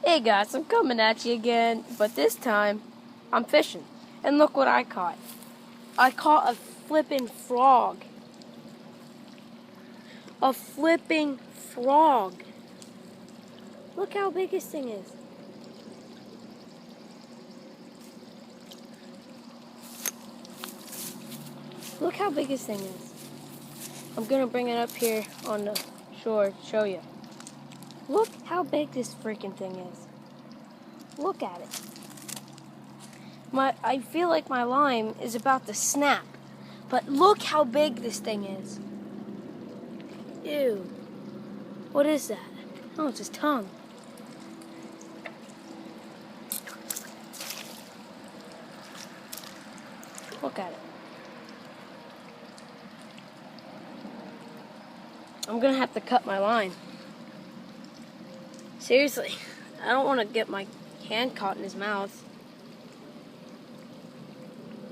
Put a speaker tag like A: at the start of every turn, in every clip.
A: Hey guys, I'm coming at you again, but this time I'm fishing. And look what I caught. I caught a flipping frog. A flipping frog. Look how big this thing is. Look how big this thing is. I'm gonna bring it up here on the shore to show you. Look how big this freaking thing is. Look at it. I feel like my line is about to snap, but look how big this thing is. Ew. What is that? Oh, it's his tongue. Look at it. I'm gonna have to cut my line. Seriously, I don't want to get my hand caught in his mouth.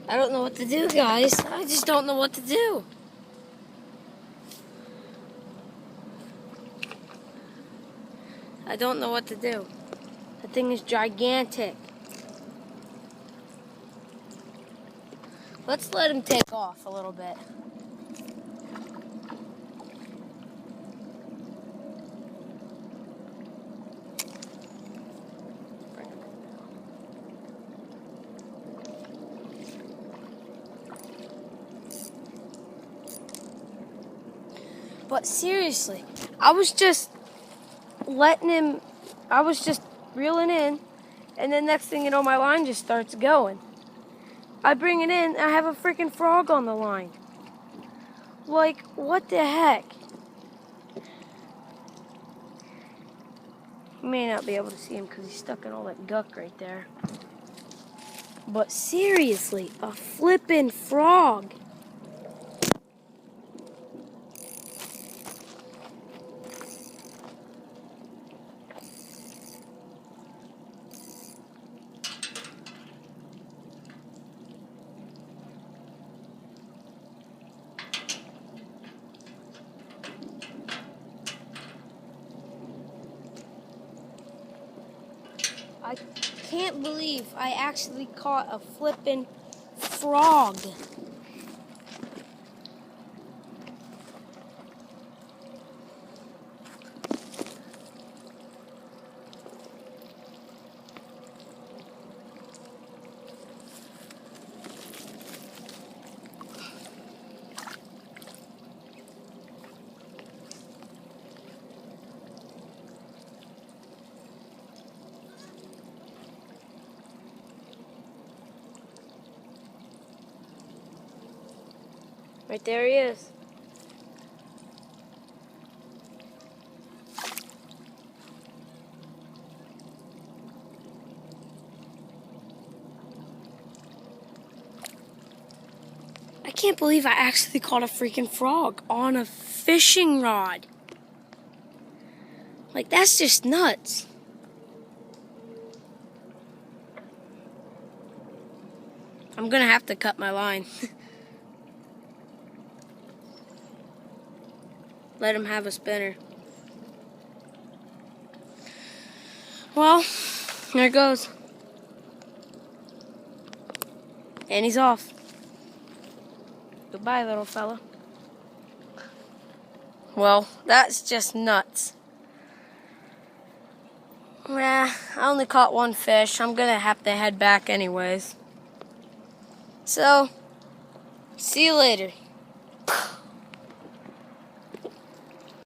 A: I don't know what to do, guys. I just don't know what to do. I don't know what to do. The thing is gigantic. Let's let him take off a little bit. But seriously, I was just reeling in, and then next thing you know, my line just starts going. I bring it in, and I have a freaking frog on the line. Like, what the heck? You may not be able to see him because he's stuck in all that guck right there. But seriously, a flippin' frog. I can't believe I actually caught a flippin' frog. Right there he is. I can't believe I actually caught a freaking frog on a fishing rod. Like, that's just nuts. I'm gonna have to cut my line. Let him have a spinner. Well, there it goes. And he's off. Goodbye, little fella. Well, that's just nuts. I only caught one fish. I'm gonna have to head back anyways. So, see you later.